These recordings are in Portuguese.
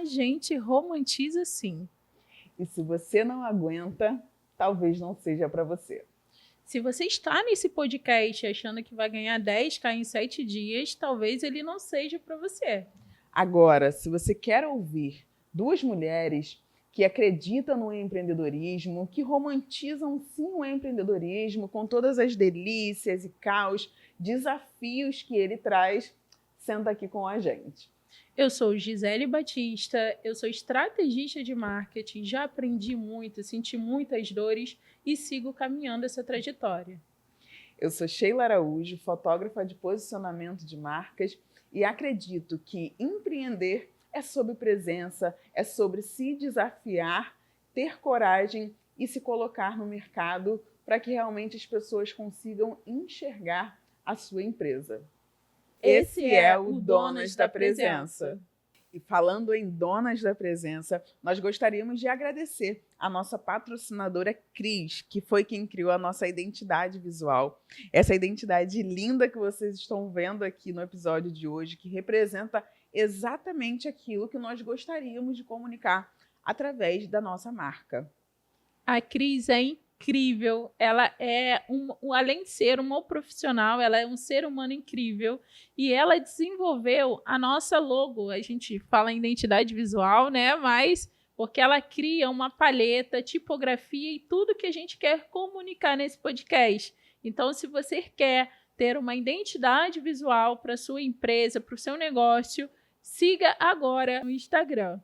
a gente romantiza sim. E se você não aguenta, talvez não seja para você. Se você está nesse podcast achando que vai ganhar 10k em 7 dias, talvez ele não seja para você. Agora, se você quer ouvir duas mulheres que acreditam no empreendedorismo, que romantizam sim o empreendedorismo, com todas as delícias e caos, desafios que ele traz, senta aqui com a gente. Eu sou Gisele Batista, eu sou estrategista de marketing, já aprendi muito, senti muitas dores e sigo caminhando essa trajetória. Eu sou Sheila Araújo, fotógrafa de posicionamento de marcas e acredito que empreender é sobre presença, é sobre se desafiar, ter coragem e se colocar no mercado para que realmente as pessoas consigam enxergar a sua empresa. Esse é o Donas da Presença. E falando em Donas da Presença, nós gostaríamos de agradecer a nossa patrocinadora Cris, que foi quem criou a nossa identidade visual. Essa identidade linda que vocês estão vendo aqui no episódio de hoje, que representa exatamente aquilo que nós gostaríamos de comunicar através da nossa marca. A Cris é incrível, ela é, além de ser uma profissional, ela é um ser humano incrível e ela desenvolveu a nossa logo. A gente fala em identidade visual, né? Mas porque ela cria uma palheta, tipografia e tudo que a gente quer comunicar nesse podcast. Então, se você quer ter uma identidade visual para sua empresa, para o seu negócio, siga agora no Instagram.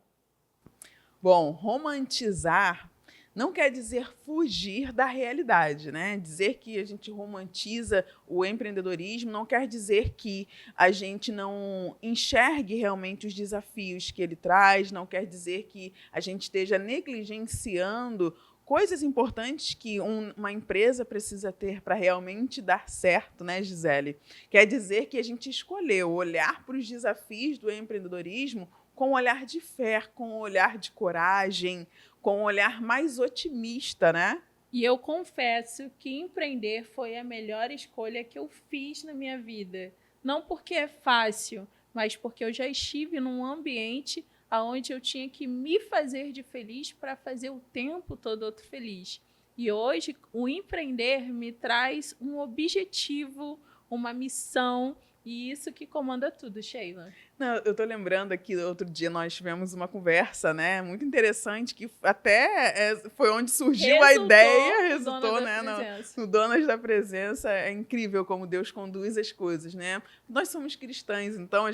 Bom, romantizar não quer dizer fugir da realidade, né? Dizer que a gente romantiza o empreendedorismo não quer dizer que a gente não enxergue realmente os desafios que ele traz, não quer dizer que a gente esteja negligenciando coisas importantes que uma empresa precisa ter para realmente dar certo, né, Gisele? Quer dizer que a gente escolheu olhar para os desafios do empreendedorismo com um olhar de fé, com um olhar de coragem, com um olhar mais otimista, né? E eu confesso que empreender foi a melhor escolha que eu fiz na minha vida. Não porque é fácil, mas porque eu já estive num ambiente onde eu tinha que me fazer de feliz para fazer o tempo todo outro feliz. E hoje o empreender me traz um objetivo, uma missão, e isso que comanda tudo, Sheila. Não, eu estou lembrando aqui, outro dia nós tivemos uma conversa, né, muito interessante, que até foi onde surgiu a ideia, resultou, né, no Donas da Presença. É incrível como Deus conduz as coisas, né? Nós somos cristãs, então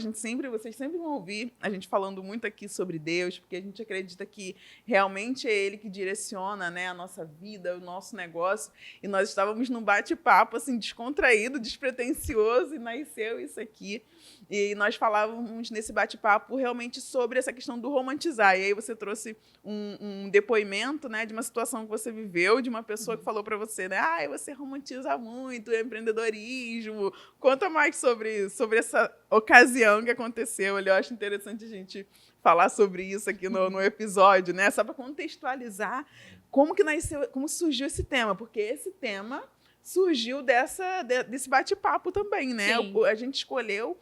vocês sempre vão ouvir a gente falando muito aqui sobre Deus, porque a gente acredita que realmente é Ele que direciona, né, a nossa vida, o nosso negócio, e nós estávamos num bate-papo, assim, descontraído, despretensioso, e nasceu isso aqui. E nós falávamos nesse bate-papo realmente sobre essa questão do romantizar. E aí você trouxe um depoimento, né, de uma situação que você viveu, de uma pessoa que falou para você, né, você romantiza muito o empreendedorismo. Conta mais sobre essa ocasião que aconteceu. Eu acho interessante a gente falar sobre isso aqui no episódio, né, só para contextualizar como que nasceu, como surgiu esse tema, porque esse tema surgiu desse bate-papo também, né? A gente escolheu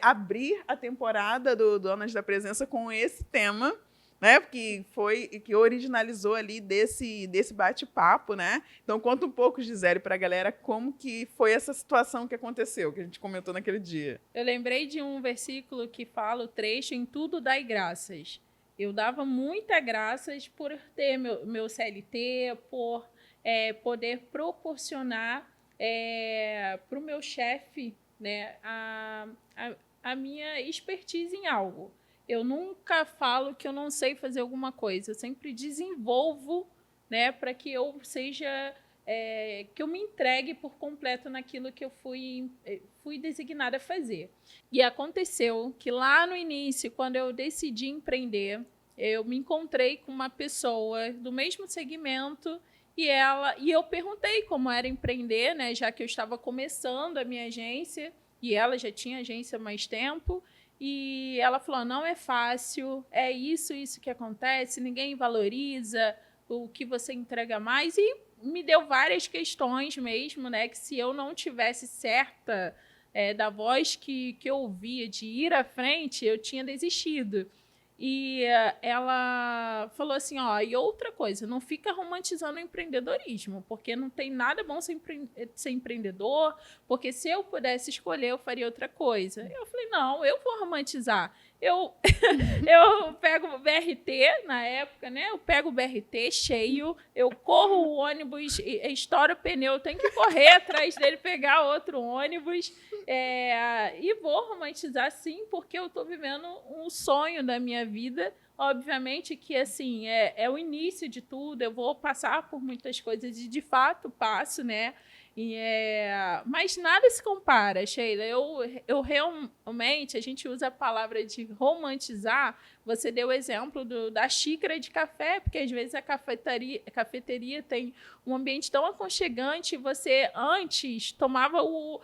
abrir a temporada do Donas da Presença com esse tema, né? Que originalizou ali desse bate-papo, né? Então conta um pouco, Gisele, para a galera como que foi essa situação que aconteceu, que a gente comentou naquele dia. Eu lembrei de um versículo que fala o trecho: em tudo dai graças. Eu dava muitas graças por ter meu CLT, por poder proporcionar para o meu chefe, né, a minha expertise em algo. Eu nunca falo que eu não sei fazer alguma coisa, eu sempre desenvolvo, né, para que eu seja, que eu me entregue por completo naquilo que eu fui designada a fazer. E aconteceu que lá no início, quando eu decidi empreender, eu me encontrei com uma pessoa do mesmo segmento e eu perguntei como era empreender, né, já que eu estava começando a minha agência e ela já tinha agência há mais tempo. E ela falou: não é fácil, é isso que acontece, ninguém valoriza o que você entrega mais. E me deu várias questões mesmo, né, que se eu não tivesse certa da voz que eu ouvia de ir à frente, eu tinha desistido. E ela falou assim, ó, e outra coisa, não fica romantizando o empreendedorismo, porque não tem nada bom ser empreendedor, porque se eu pudesse escolher, eu faria outra coisa. Eu falei, não, eu vou romantizar. Eu pego o BRT, na época, né? Eu pego o BRT cheio, eu corro o ônibus, estouro o pneu, eu tenho que correr atrás dele, pegar outro ônibus, e vou romantizar, sim, porque eu estou vivendo um sonho da minha vida. Obviamente que, assim, é o início de tudo, eu vou passar por muitas coisas e, de fato, passo, né? Mas nada se compara, Sheila. Eu realmente, a gente usa a palavra de romantizar. Você deu o exemplo da xícara de café, porque às vezes a cafeteria tem um ambiente tão aconchegante. Você antes tomava o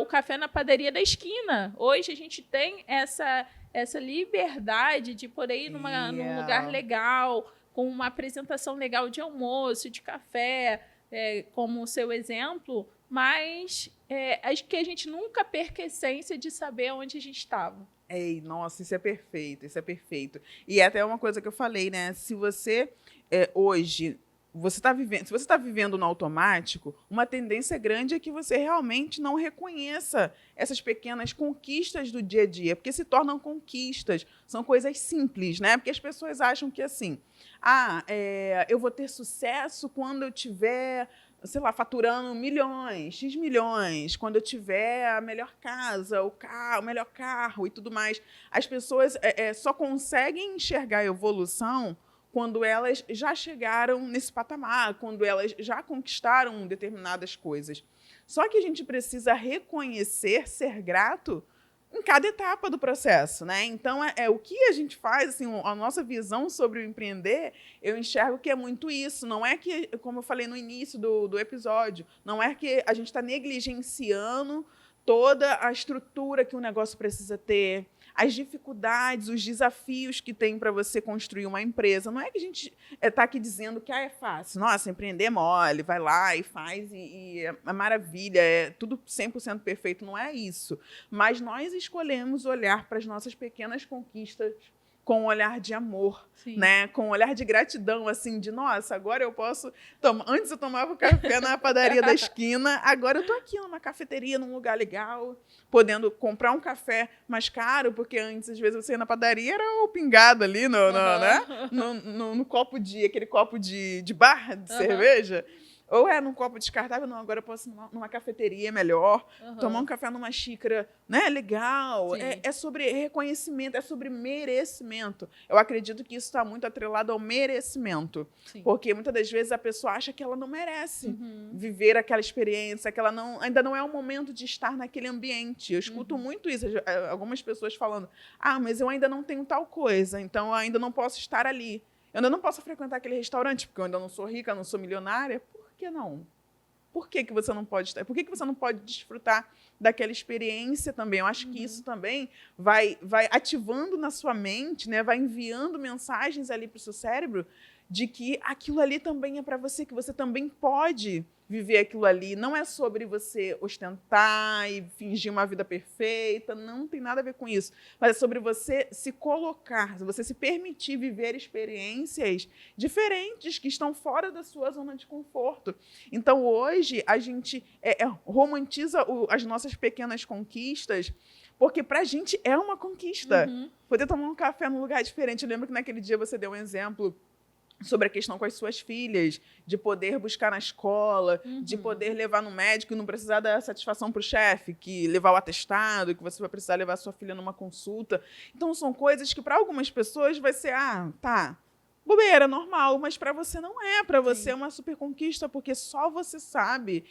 café na padaria da esquina. Hoje a gente tem essa liberdade de poder ir num lugar legal, com uma apresentação legal de almoço, de café. Como o seu exemplo, mas acho que a gente nunca perca a essência de saber onde a gente estava. Nossa, isso é perfeito, isso é perfeito. E até uma coisa que eu falei, né? Se você hoje se você está vivendo no automático, uma tendência grande é que você realmente não reconheça essas pequenas conquistas do dia a dia, porque se tornam conquistas, são coisas simples, né? Porque as pessoas acham que assim, eu vou ter sucesso quando eu tiver, sei lá, faturando milhões, X milhões, quando eu tiver a melhor casa, o melhor carro e tudo mais. As pessoas só conseguem enxergar a evolução quando elas já chegaram nesse patamar, quando elas já conquistaram determinadas coisas. Só que a gente precisa reconhecer, ser grato em cada etapa do processo, né? Então, o que a gente faz, assim, a nossa visão sobre o empreender, eu enxergo que é muito isso. Não é que, como eu falei no início do episódio, não é que a gente está negligenciando toda a estrutura que o negócio precisa ter, as dificuldades, os desafios que tem para você construir uma empresa. Não é que a gente está aqui dizendo que é fácil. Nossa, empreender é mole, vai lá e faz e é maravilha, é tudo 100% perfeito. Não é isso. Mas nós escolhemos olhar para as nossas pequenas conquistas com um olhar de amor, né? Com um olhar de gratidão, assim, de nossa, agora eu posso tomar. Antes eu tomava café na padaria da esquina, agora eu estou aqui numa cafeteria, num lugar legal, podendo comprar um café mais caro, porque antes, às vezes, você ia na padaria, era o pingado ali no copo aquele copo de bar de cerveja. Ou num copo descartável, não, agora eu posso ir numa cafeteria melhor, tomar um café numa xícara, né, legal. É sobre reconhecimento, é sobre merecimento. Eu acredito que isso está muito atrelado ao merecimento. Sim. Porque muitas das vezes a pessoa acha que ela não merece viver aquela experiência, que ela ainda não é o momento de estar naquele ambiente. Eu escuto muito isso, algumas pessoas falando, mas eu ainda não tenho tal coisa, então eu ainda não posso estar ali. Eu ainda não posso frequentar aquele restaurante, porque eu ainda não sou rica, não sou milionária. Por que não? Por que você não pode estar? Por que você não pode desfrutar daquela experiência também? Eu acho que isso também vai ativando na sua mente, né? Vai enviando mensagens ali para o seu cérebro de que aquilo ali também é para você, que você também pode viver aquilo ali. Não é sobre você ostentar e fingir uma vida perfeita, não tem nada a ver com isso. Mas é sobre você se colocar, você se permitir viver experiências diferentes que estão fora da sua zona de conforto. Então, hoje, a gente romantiza as nossas pequenas conquistas, porque para a gente é uma conquista. Poder tomar um café num lugar diferente. Eu lembro que naquele dia você deu um exemplo sobre a questão com as suas filhas, de poder buscar na escola, de poder levar no médico e não precisar dar satisfação para o chefe, que levar o atestado, que você vai precisar levar a sua filha numa consulta. Então, são coisas que para algumas pessoas vai ser, bobeira, normal, mas para você não é. Para você é uma super conquista, porque só você sabe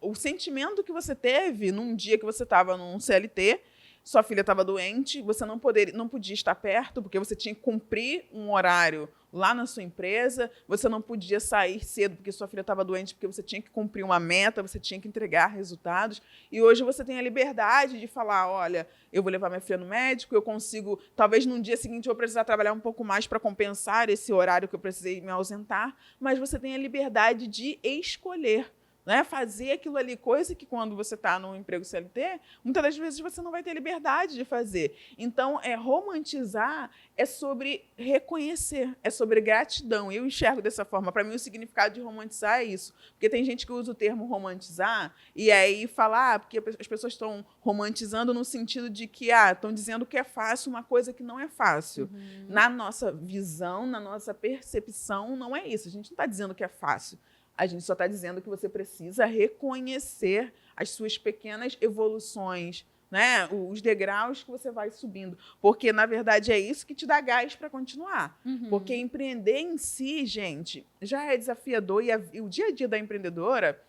o sentimento que você teve num dia que você estava num CLT, sua filha estava doente, você não podia estar perto, porque você tinha que cumprir um horário lá na sua empresa, você não podia sair cedo porque sua filha estava doente, porque você tinha que cumprir uma meta, você tinha que entregar resultados. E hoje você tem a liberdade de falar, olha, eu vou levar minha filha no médico, eu consigo, talvez no dia seguinte eu vou precisar trabalhar um pouco mais para compensar esse horário que eu precisei me ausentar, mas você tem a liberdade de escolher. né? Fazer aquilo ali, coisa que quando você está no emprego CLT, muitas das vezes você não vai ter liberdade de fazer. Então, romantizar é sobre reconhecer, é sobre gratidão. Eu enxergo dessa forma. Para mim, o significado de romantizar é isso. Porque tem gente que usa o termo romantizar e aí fala, porque as pessoas estão romantizando no sentido de que estão dizendo que é fácil uma coisa que não é fácil. Uhum. Na nossa visão, na nossa percepção, não é isso. A gente não está dizendo que é fácil. A gente só está dizendo que você precisa reconhecer as suas pequenas evoluções, né? Os degraus que você vai subindo. Porque, na verdade, é isso que te dá gás para continuar. Uhum. Porque empreender em si, gente, já é desafiador. E o dia a dia da empreendedora,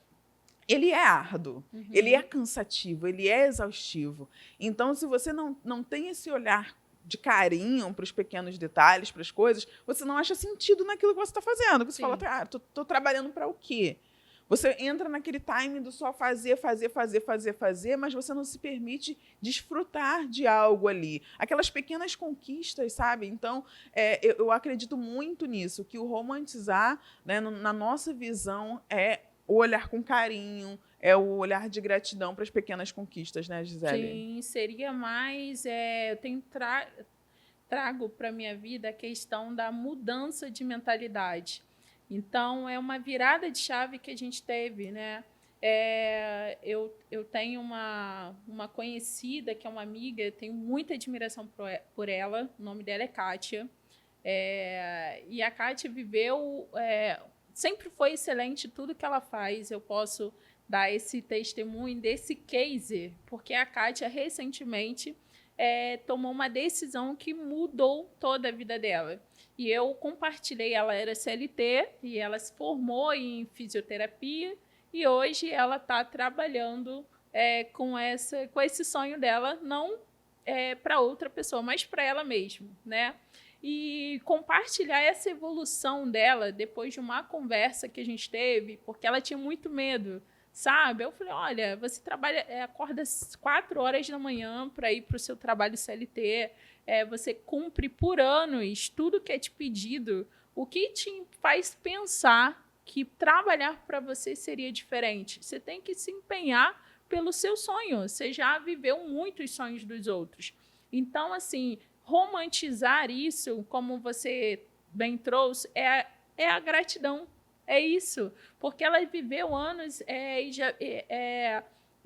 ele é árduo, uhum. ele é cansativo, ele é exaustivo. Então, se você não tem esse olhar de carinho para os pequenos detalhes, para as coisas, você não acha sentido naquilo que você está fazendo. Você fala, tô trabalhando para o quê? Você entra naquele time do só fazer, mas você não se permite desfrutar de algo ali. Aquelas pequenas conquistas, sabe? Então, eu acredito muito nisso, que o romantizar, né, na nossa visão, é o olhar com carinho, é o olhar de gratidão para as pequenas conquistas, né, Gisele? Sim, seria mais... eu tenho trago para a minha vida a questão da mudança de mentalidade. Então, é uma virada de chave que a gente teve, né? Eu tenho uma conhecida que é uma amiga, eu tenho muita admiração por ela, o nome dela é Kátia. E a Kátia viveu... sempre foi excelente tudo que ela faz. Eu posso dar esse testemunho desse case, porque a Kátia recentemente tomou uma decisão que mudou toda a vida dela. E eu compartilhei, ela era CLT e ela se formou em fisioterapia e hoje ela está trabalhando com esse sonho dela, não para outra pessoa, mas para ela mesma, né? E compartilhar essa evolução dela depois de uma conversa que a gente teve, porque ela tinha muito medo, sabe? Eu falei, olha, você acorda às 4 horas da manhã para ir para o seu trabalho CLT, você cumpre por anos tudo que é te pedido. O que te faz pensar que trabalhar para você seria diferente? Você tem que se empenhar pelo seu sonho. Você já viveu muitos sonhos dos outros. Então, assim, romantizar isso, como você bem trouxe, é a gratidão. É isso. Porque ela viveu anos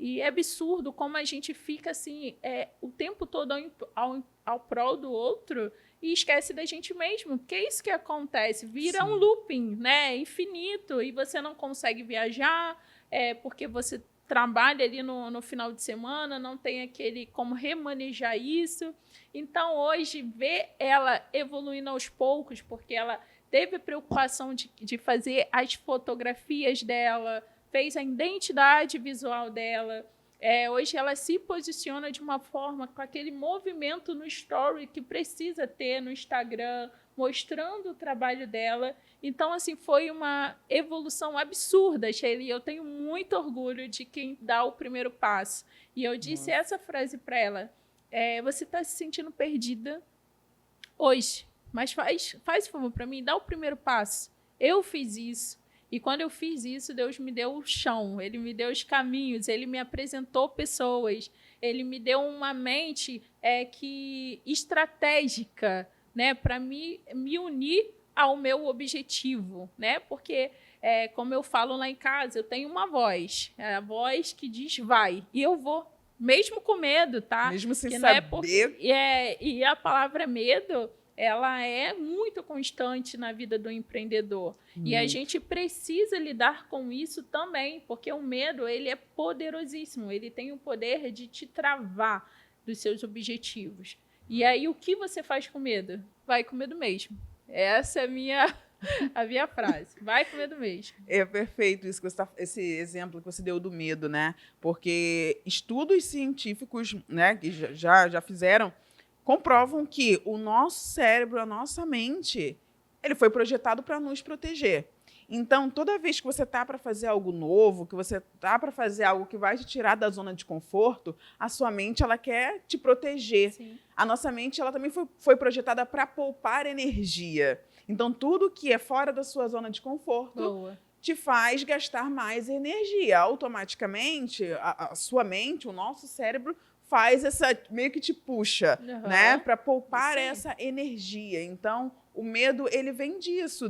e é absurdo como a gente fica assim o tempo todo ao prol do outro e esquece da gente mesmo. Porque é isso que acontece. Vira um looping, né? Infinito. E você não consegue viajar porque você trabalha ali no final de semana, não tem aquele como remanejar isso. Então, hoje, ver ela evoluindo aos poucos, porque ela teve a preocupação de fazer as fotografias dela, fez a identidade visual dela. Hoje ela se posiciona de uma forma com aquele movimento no story que precisa ter no Instagram, mostrando o trabalho dela. Então, assim, foi uma evolução absurda, Sheila, e eu tenho muito orgulho de quem dá o primeiro passo. E eu disse essa frase para ela, você está se sentindo perdida hoje, mas faz favor para mim, dá o primeiro passo. Eu fiz isso. E quando eu fiz isso, Deus me deu o chão, Ele me deu os caminhos, Ele me apresentou pessoas, Ele me deu uma mente estratégica, né, para me unir ao meu objetivo, né? Porque, como eu falo lá em casa, eu tenho uma voz, a voz que diz vai, e eu vou, mesmo com medo, tá? Mesmo sem que saber. E a palavra medo, ela é muito constante na vida do empreendedor. E a gente precisa lidar com isso também, porque o medo, ele é poderosíssimo, ele tem o poder de te travar dos seus objetivos. E aí, o que você faz com medo? Vai com medo mesmo. Essa é a minha frase. Vai com medo mesmo. É perfeito isso esse exemplo que você deu do medo, né? Porque estudos científicos, né, que já fizeram, comprovam que o nosso cérebro, a nossa mente, ele foi projetado para nos proteger. Então, toda vez que você está para fazer algo novo, que você está para fazer algo que vai te tirar da zona de conforto, a sua mente ela quer te proteger. Sim. A nossa mente ela também foi projetada para poupar energia. Então, tudo que é fora da sua zona de conforto, te faz gastar mais energia. Automaticamente, a sua mente, o nosso cérebro, faz essa, meio que te puxa, né, para poupar essa energia. Então, o medo, ele vem disso,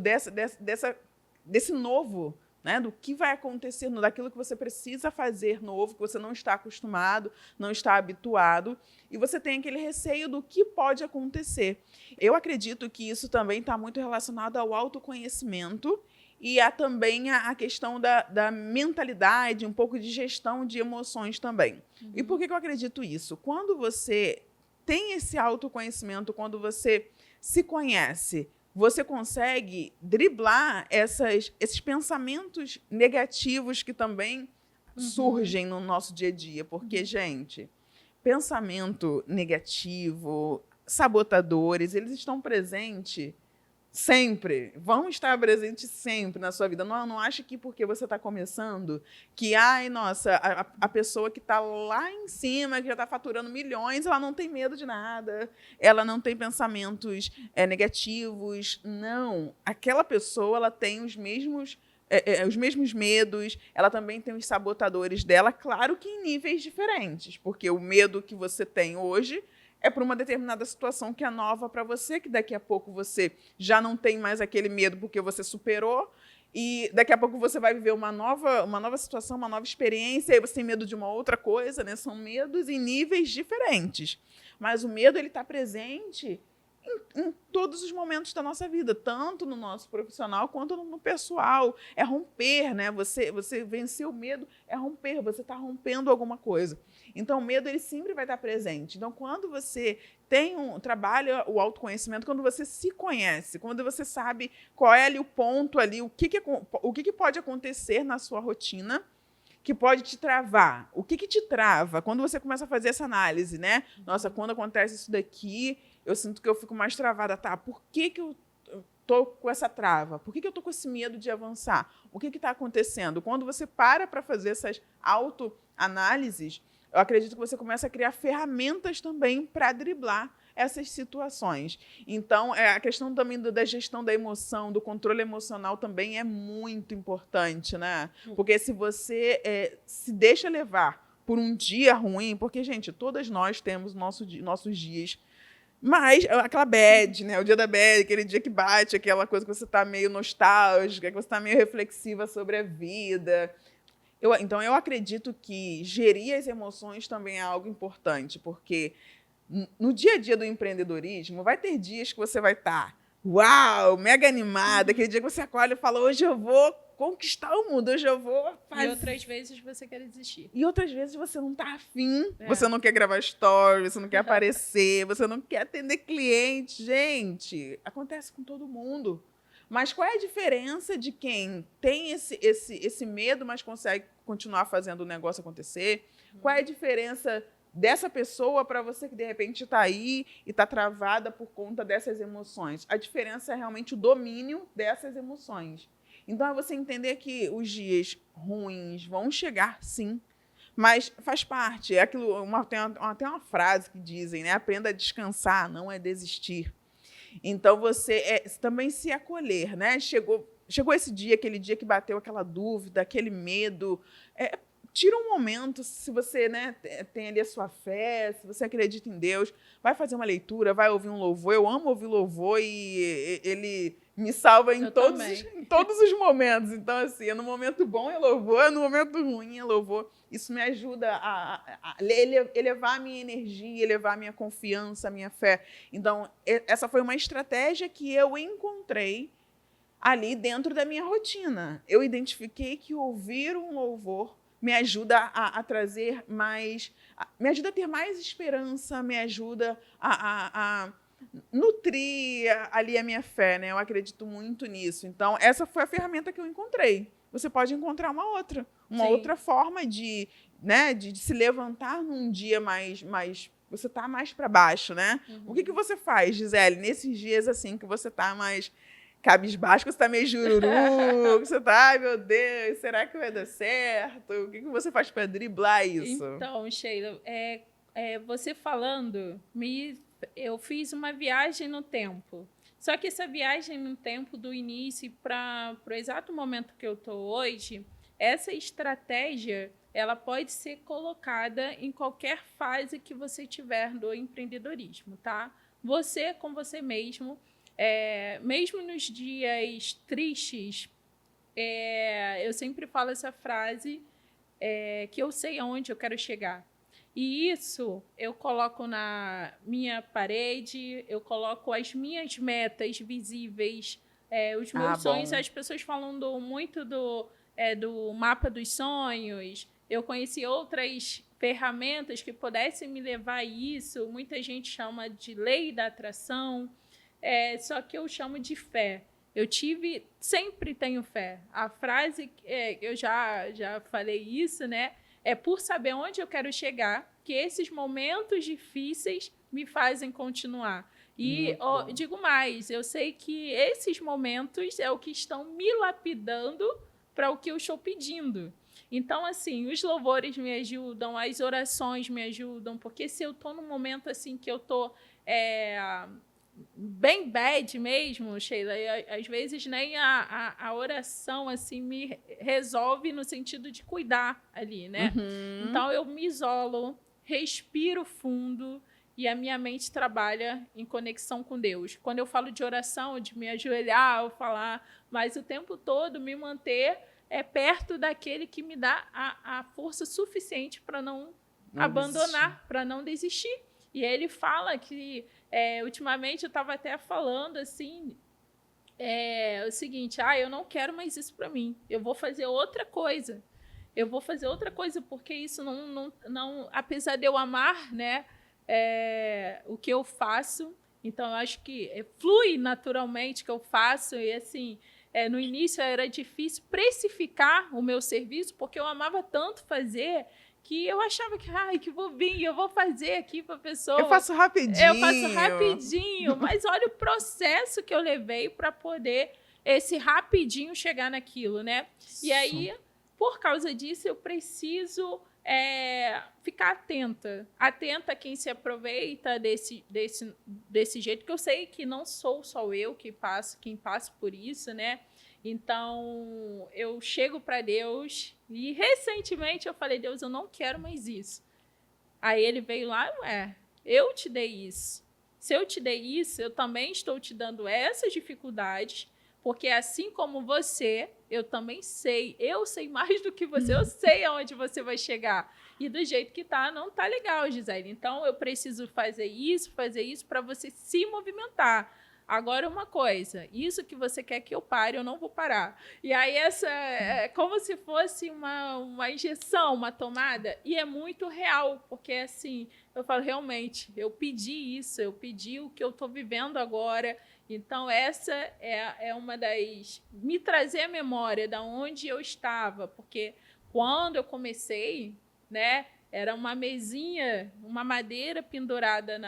desse novo, né, do que vai acontecer, daquilo que você precisa fazer novo, que você não está acostumado, não está habituado, e você tem aquele receio do que pode acontecer. Eu acredito que isso também está muito relacionado ao autoconhecimento e também a questão da mentalidade, um pouco de gestão de emoções também. E por que eu acredito isso? Quando você tem esse autoconhecimento, quando você se conhece, você consegue driblar esses pensamentos negativos que também surgem no nosso dia a dia. Porque, gente, pensamento negativo, sabotadores, eles estão presentes sempre, vão estar presentes sempre na sua vida. Não ache que porque você está começando, que, ai, nossa, a pessoa que está lá em cima, que já está faturando milhões, ela não tem medo de nada, ela não tem pensamentos negativos. Não, aquela pessoa, ela tem os mesmos medos, ela também tem os sabotadores dela, claro que em níveis diferentes, porque o medo que você tem hoje é por uma determinada situação que é nova para você, que daqui a pouco você já não tem mais aquele medo porque você superou, e daqui a pouco você vai viver uma nova situação, uma nova experiência, e aí você tem medo de uma outra coisa, né? São medos em níveis diferentes. Mas o medo está presente em todos os momentos da nossa vida, tanto no nosso profissional quanto no pessoal. É romper, né? Você vencer o medo é romper, você está rompendo alguma coisa. Então, o medo, ele sempre vai estar presente. Então, quando você trabalha o autoconhecimento, quando você se conhece, quando você sabe qual é ali o ponto, ali, o que pode acontecer na sua rotina que pode te travar. O que te trava? Quando você começa a fazer essa análise, né? Nossa, quando acontece isso daqui, eu sinto que eu fico mais travada. Tá, por que eu estou com essa trava? Por que eu estou com esse medo de avançar? O que está acontecendo? Quando você para fazer essas autoanálises, eu acredito que você começa a criar ferramentas também para driblar essas situações. Então, a questão também da gestão da emoção, do controle emocional também é muito importante, né? Porque se você se deixa levar por um dia ruim, porque, gente, todas nós temos nossos dias, mas aquela bad, né? O dia da bad, aquele dia que bate, aquela coisa que você está meio nostálgica, que você está meio reflexiva sobre a vida. Então, eu acredito que gerir as emoções também é algo importante, porque no dia a dia do empreendedorismo, vai ter dias que você vai estar, uau, mega animada, aquele dia que você acorda e fala, hoje eu vou conquistar o mundo, hoje eu vou fazer. E outras vezes você quer desistir. E outras vezes você não está afim, você não quer gravar story, você não quer aparecer, você não quer atender cliente. Gente, acontece com todo mundo. Mas qual é a diferença de quem tem esse medo, mas consegue continuar fazendo o negócio acontecer? Qual é a diferença dessa pessoa para você que, de repente, está aí e está travada por conta dessas emoções? A diferença é realmente o domínio dessas emoções. Então, é você entender que os dias ruins vão chegar, sim, mas faz parte. É aquilo, tem uma frase que dizem, né? Aprenda a descansar, não é desistir. Então, você também se acolher, né? Chegou esse dia, aquele dia que bateu aquela dúvida, aquele medo. Tira um momento, se você, né, tem ali a sua fé, se você acredita em Deus, vai fazer uma leitura, vai ouvir um louvor. Eu amo ouvir louvor e ele me salva em todos os momentos. Então, assim, no momento bom é louvor, no momento ruim é louvor. Isso me ajuda a elevar a minha energia, elevar a minha confiança, a minha fé. Então, essa foi uma estratégia que eu encontrei ali dentro da minha rotina. Eu identifiquei que ouvir um louvor me ajuda a trazer mais, me ajuda a ter mais esperança, me ajuda a nutrir ali a minha fé, né? Eu acredito muito nisso. Então, essa foi a ferramenta que eu encontrei. Você pode encontrar uma outra forma de se levantar num dia mais você está mais para baixo, né? O que você faz, Gisele, nesses dias assim que você está mais cabisbaixo, que você está meio jururu, que você está, ai meu Deus, será que vai dar certo? O que você faz para driblar isso? Então, Sheila, você falando, eu fiz uma viagem no tempo. Só que essa viagem no tempo do início para o exato momento que eu estou hoje, essa estratégia ela pode ser colocada em qualquer fase que você tiver do empreendedorismo, tá? Você com você mesmo, mesmo nos dias tristes, eu sempre falo essa frase, que eu sei aonde eu quero chegar. E isso eu coloco na minha parede, eu coloco as minhas metas visíveis, os meus sonhos. As pessoas falando muito do mapa dos sonhos. Eu conheci outras ferramentas que pudessem me levar a isso. Muita gente chama de lei da atração, só que eu chamo de fé. Sempre tenho fé. A frase, eu já falei isso, né? É por saber onde eu quero chegar, que esses momentos difíceis me fazem continuar. E digo mais, eu sei que esses momentos é o que estão me lapidando para o que eu estou pedindo. Então, assim, os louvores me ajudam, as orações me ajudam, porque se eu estou num momento assim que eu estou bem bad mesmo, Sheila, às vezes nem a oração assim me resolve no sentido de cuidar ali, né? Uhum. Então eu me isolo, respiro fundo e a minha mente trabalha em conexão com Deus. Quando eu falo de oração, de me ajoelhar ou falar, mas o tempo todo me manter perto daquele que me dá a força suficiente para não abandonar, para não desistir. E ele fala que, ultimamente, eu estava até falando assim, o seguinte, eu não quero mais isso para mim, eu vou fazer outra coisa. Eu vou fazer outra coisa, porque isso não apesar de eu amar, né, o que eu faço, então eu acho que flui naturalmente que eu faço, e assim, no início era difícil precificar o meu serviço, porque eu amava tanto fazer, que eu achava que vou vir, eu vou fazer aqui para a pessoa. Eu faço rapidinho. Mas olha o processo que eu levei para poder esse rapidinho chegar naquilo, né? E aí, por causa disso, eu preciso ficar atenta a quem se aproveita desse jeito, que eu sei que não sou só eu quem passa por isso, né? Então, eu chego para Deus e recentemente eu falei, Deus, eu não quero mais isso. Aí ele veio lá, eu te dei isso. Se eu te dei isso, eu também estou te dando essas dificuldades, porque assim como você, eu também sei. Eu sei mais do que você, eu sei aonde você vai chegar. E do jeito que tá, não tá legal, Gisele. Então, eu preciso fazer isso para você se movimentar. Agora, uma coisa, isso que você quer que eu pare, eu não vou parar. E aí, essa é como se fosse uma injeção, uma tomada, e é muito real, porque assim, eu falo, realmente, eu pedi isso, eu pedi o que eu estou vivendo agora. Então, essa é uma das... Me trazer a memória de onde eu estava, porque quando eu comecei, né, era uma mesinha, uma madeira pendurada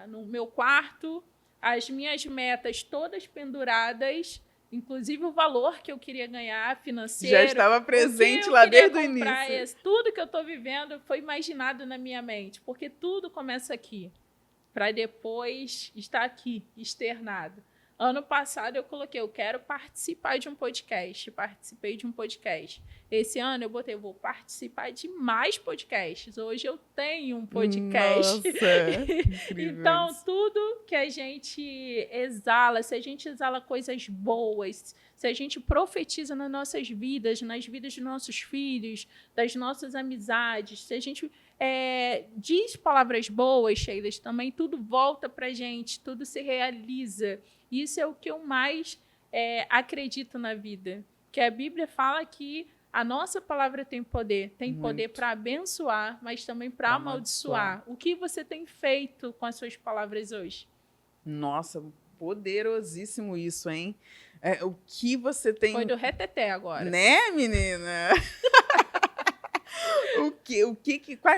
no meu quarto, as minhas metas todas penduradas, inclusive o valor que eu queria ganhar financeiro. Já estava presente lá desde o início. Tudo que eu estou vivendo foi imaginado na minha mente, porque tudo começa aqui, para depois estar aqui, externado. Ano passado eu coloquei, eu quero participar de um podcast. Participei de um podcast. Esse ano eu botei, eu vou participar de mais podcasts. Hoje eu tenho um podcast. Nossa, então, tudo que a gente exala, se a gente exala coisas boas, se a gente profetiza nas nossas vidas, nas vidas dos nossos filhos, das nossas amizades, se a gente diz palavras boas, Sheila, também tudo volta para a gente, tudo se realiza. Isso é o que eu mais acredito na vida. Que a Bíblia fala que a nossa palavra tem poder. Tem poder para abençoar, mas também para amaldiçoar. O que você tem feito com as suas palavras hoje? Nossa, poderosíssimo isso, hein? O que você tem... Foi do reteté agora. Né, menina?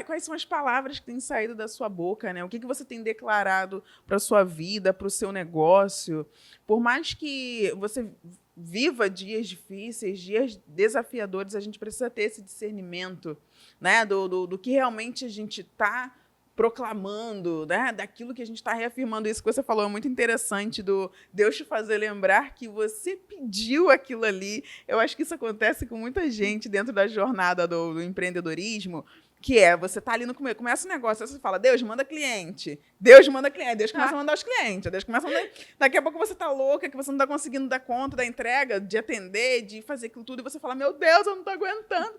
Quais são as palavras que têm saído da sua boca, né? O que você tem declarado para a sua vida, para o seu negócio? Por mais que você viva dias difíceis, dias desafiadores, a gente precisa ter esse discernimento, né? Do que realmente a gente está proclamando, né, daquilo que a gente está reafirmando. Isso que você falou é muito interessante, do Deus te fazer lembrar que você pediu aquilo ali. Eu acho que isso acontece com muita gente dentro da jornada do empreendedorismo, que você tá ali no começo, começa o negócio, aí você fala, Deus manda cliente, Deus manda cliente, Deus começa a mandar os clientes, Deus começa a mandar... Daqui a pouco você tá louca, que você não tá conseguindo dar conta da entrega, de atender, de fazer aquilo tudo, e você fala, meu Deus, eu não tô aguentando.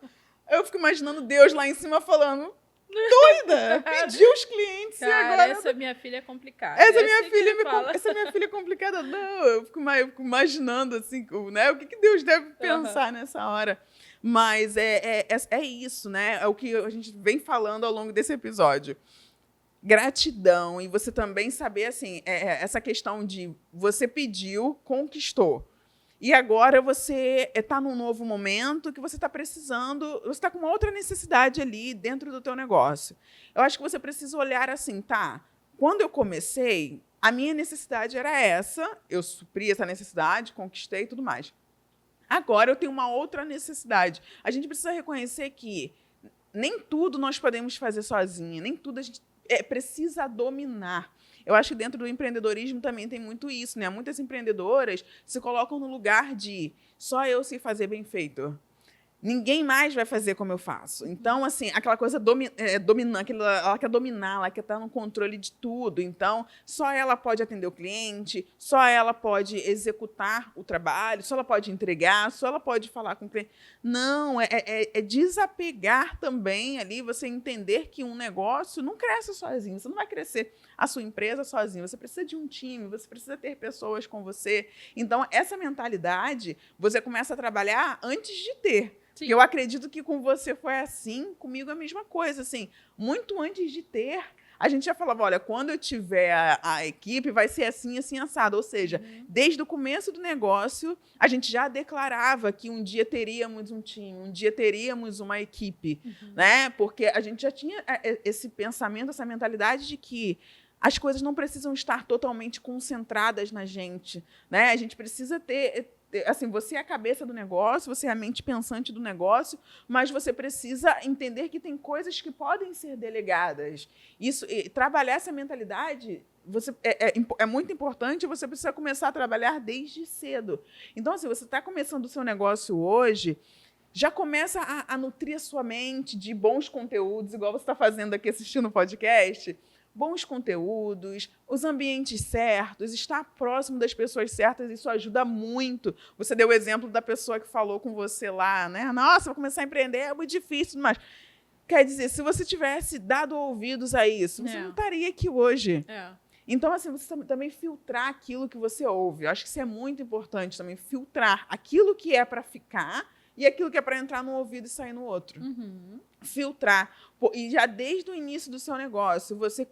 Eu fico imaginando Deus lá em cima falando, doida, pediu os clientes. Cara, e agora... essa minha filha é complicada. Essa minha filha é complicada. Não, eu fico imaginando assim, né, o que Deus deve pensar nessa hora. Mas é isso, né? É o que a gente vem falando ao longo desse episódio. Gratidão, e você também saber, assim, essa questão de você pediu, conquistou. E agora você está num novo momento que você está precisando, você está com uma outra necessidade ali dentro do teu negócio. Eu acho que você precisa olhar assim, tá? Quando eu comecei, a minha necessidade era essa, eu supri essa necessidade, conquistei e tudo mais. Agora eu tenho uma outra necessidade. A gente precisa reconhecer que nem tudo nós podemos fazer sozinha, nem tudo a gente precisa dominar. Eu acho que dentro do empreendedorismo também tem muito isso, né? Muitas empreendedoras se colocam no lugar de só eu sei fazer bem feito. Ninguém mais vai fazer como eu faço. Então, assim, aquela coisa dominante, ela quer dominar, ela quer estar no controle de tudo. Então, só ela pode atender o cliente, só ela pode executar o trabalho, só ela pode entregar, só ela pode falar com o cliente. Não, é desapegar também ali, você entender que um negócio não cresce sozinho. Você não vai crescer a sua empresa sozinho. Você precisa de um time, você precisa ter pessoas com você. Então, essa mentalidade, você começa a trabalhar antes de ter. Sim. Eu acredito que com você foi assim, comigo é a mesma coisa. Assim, muito antes de ter, a gente já falava, olha, quando eu tiver a equipe, vai ser assim, assim, assado. Ou seja, desde o começo do negócio, a gente já declarava que um dia teríamos um time, um dia teríamos uma equipe, né? Porque a gente já tinha esse pensamento, essa mentalidade de que as coisas não precisam estar totalmente concentradas na gente, né? A gente precisa ter... Assim, você é a cabeça do negócio, você é a mente pensante do negócio, mas você precisa entender que tem coisas que podem ser delegadas. Trabalhar essa mentalidade é muito importante, você precisa começar a trabalhar desde cedo. Então, assim, você está começando o seu negócio hoje, já começa a nutrir a sua mente de bons conteúdos, igual você está fazendo aqui assistindo o podcast. Bons conteúdos, os ambientes certos, estar próximo das pessoas certas, isso ajuda muito. Você deu o exemplo da pessoa que falou com você lá, né? Nossa, vou começar a empreender, é muito difícil, mas... Quer dizer, se você tivesse dado ouvidos a isso, você não estaria aqui hoje. Então, assim, você também filtrar aquilo que você ouve. Eu acho que isso é muito importante também, filtrar aquilo que é para ficar e aquilo que é para entrar num ouvido e sair no outro. Filtrar. E já desde o início do seu negócio, você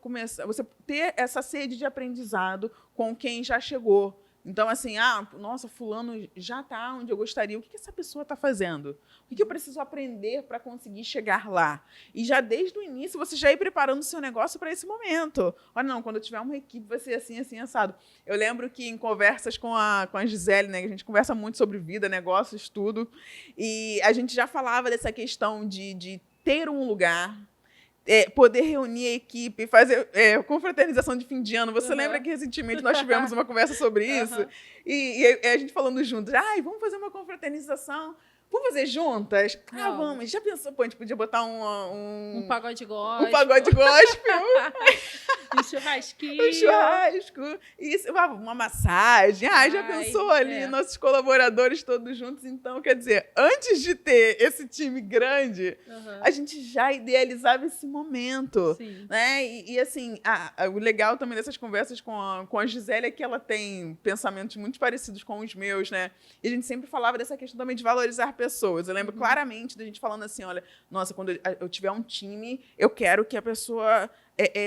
ter essa sede de aprendizado com quem já chegou. Então, assim, nossa, fulano já está onde eu gostaria. O que essa pessoa está fazendo? O que eu preciso aprender para conseguir chegar lá? E já desde o início, você já ir preparando o seu negócio para esse momento. Olha, não, quando eu tiver uma equipe, vai ser assim, assim, assado. Eu lembro que em conversas com a Gisele, né, que a gente conversa muito sobre vida, negócios, tudo, e a gente já falava dessa questão de ter um lugar, poder reunir a equipe, fazer confraternização de fim de ano. Você lembra que recentemente nós tivemos uma conversa sobre isso? E a gente falando juntos, vamos fazer uma confraternização. Vamos fazer juntas? Vamos. Já pensou? Pô, a gente podia botar um pagode gospel. Um pagode gospel. Um churrasquinho. Um churrasco. Isso, uma massagem. Já pensou ali, nossos colaboradores todos juntos? Então, quer dizer, antes de ter esse time grande, a gente já idealizava esse momento. Sim. Né? E assim, o legal também dessas conversas com a Gisele é que ela tem pensamentos muito parecidos com os meus, né? E a gente sempre falava dessa questão também de valorizar pessoas. Eu lembro claramente da gente falando assim, olha, nossa, quando eu tiver um time, eu quero que a pessoa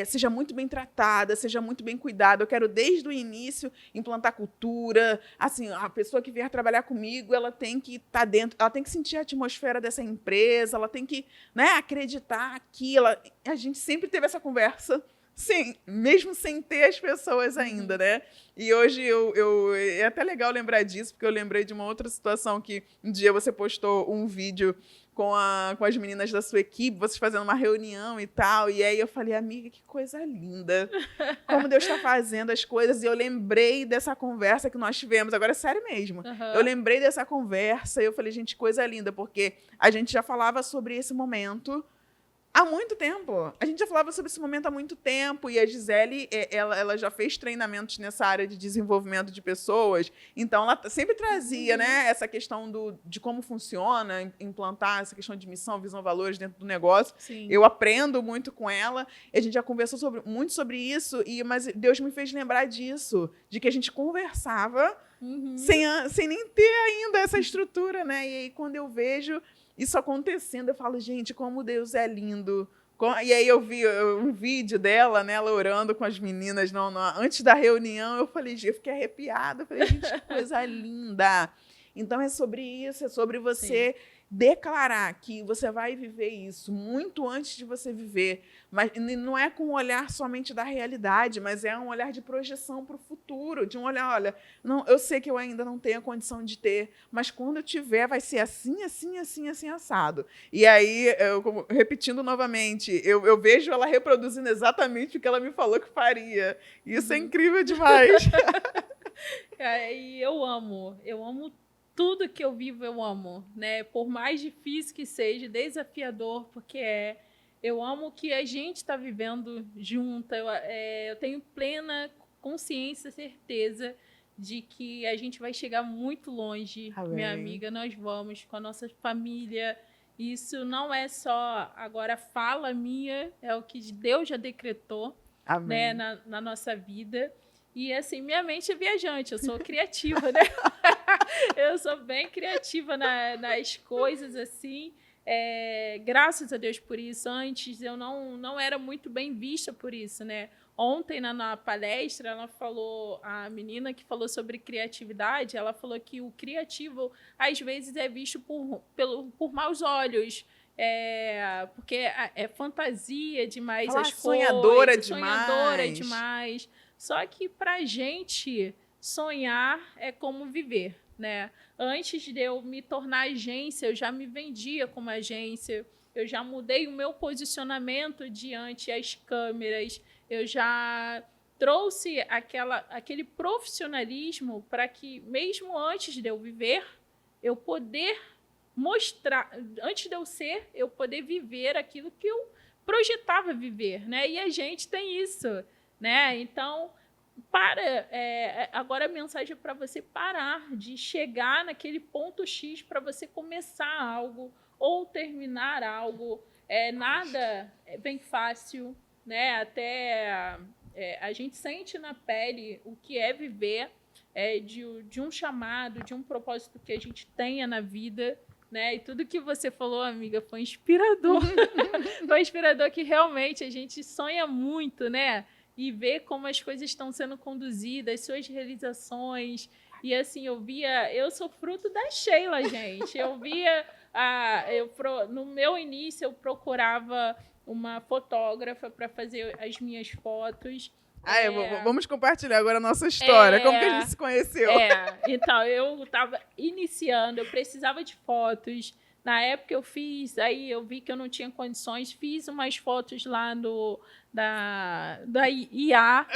seja muito bem tratada, seja muito bem cuidada. Eu quero, desde o início, implantar cultura. Assim, a pessoa que vier trabalhar comigo, ela tem que estar dentro, ela tem que sentir a atmosfera dessa empresa, ela tem que, né, acreditar aqui. A gente sempre teve essa conversa, sim, mesmo sem ter as pessoas ainda, né? E hoje é até legal lembrar disso, porque eu lembrei de uma outra situação que um dia você postou um vídeo com as meninas da sua equipe, vocês fazendo uma reunião e tal. E aí eu falei, amiga, que coisa linda. Como Deus está fazendo as coisas. E eu lembrei dessa conversa que nós tivemos. Agora é sério mesmo. Eu lembrei dessa conversa e eu falei, gente, coisa linda. Porque a gente já falava sobre esse momento há muito tempo. A gente já falava sobre esse momento há muito tempo. E a Gisele, ela já fez treinamentos nessa área de desenvolvimento de pessoas. Então, ela sempre trazia, né, essa questão de como funciona, implantar essa questão de missão, visão, valores dentro do negócio. Sim. Eu aprendo muito com ela. E a gente já conversou muito sobre isso. Mas Deus me fez lembrar disso. De que a gente conversava sem nem ter ainda essa estrutura, né? E aí, quando eu vejo isso acontecendo, eu falo, gente, como Deus é lindo. E aí eu vi um vídeo dela, né, ela orando com as meninas antes da reunião. Eu fiquei arrepiada. Eu falei, gente, que coisa linda. Então é sobre isso, é sobre você declarar que você vai viver isso muito antes de você viver. Mas não é com um olhar somente da realidade, mas é um olhar de projeção para o futuro, de um olhar, olha, não, eu sei que eu ainda não tenho a condição de ter, mas quando eu tiver, vai ser assim, assim, assim, assim, assado. E aí, repetindo novamente, eu vejo ela reproduzindo exatamente o que ela me falou que faria. Isso é incrível demais. E eu amo tudo que eu vivo, eu amo, né? Por mais difícil que seja, desafiador, porque eu amo que a gente está vivendo junto. Eu tenho plena consciência, certeza de que a gente vai chegar muito longe. Amém. Minha amiga, nós vamos com a nossa família. Isso não é só agora fala minha, é o que Deus já decretou, né, na nossa vida. E, assim, minha mente é viajante, eu sou criativa, né? Eu sou bem criativa nas coisas, assim. Graças a Deus por isso. Antes eu não era muito bem vista por isso, né? Ontem, na palestra, a menina que falou sobre criatividade, ela falou que o criativo, às vezes, é visto por maus olhos. Porque é fantasia demais as coisas. Sonhadora demais. Só que pra gente sonhar é como viver, né? Antes de eu me tornar agência, eu já me vendia como agência, eu já mudei o meu posicionamento diante as câmeras, eu já trouxe aquele profissionalismo para que, mesmo antes de eu viver, eu poder mostrar, antes de eu ser, eu poder viver aquilo que eu projetava viver, né? E a gente tem isso, né? Então, agora a mensagem é para você parar de chegar naquele ponto X para você começar algo ou terminar algo. Nada é bem fácil, né? Até a gente sente na pele o que é viver de um chamado, de um propósito que a gente tenha na vida. Né? E tudo que você falou, amiga, foi inspirador. Foi inspirador que realmente a gente sonha muito, né? E ver como as coisas estão sendo conduzidas, suas realizações. E assim, eu sou fruto da Sheila, gente. No meu início, eu procurava uma fotógrafa para fazer as minhas fotos. Vamos compartilhar agora a nossa história. Como que a gente se conheceu? Então, eu estava iniciando, eu precisava de fotos. Na época eu vi que eu não tinha condições, fiz umas fotos lá da IA,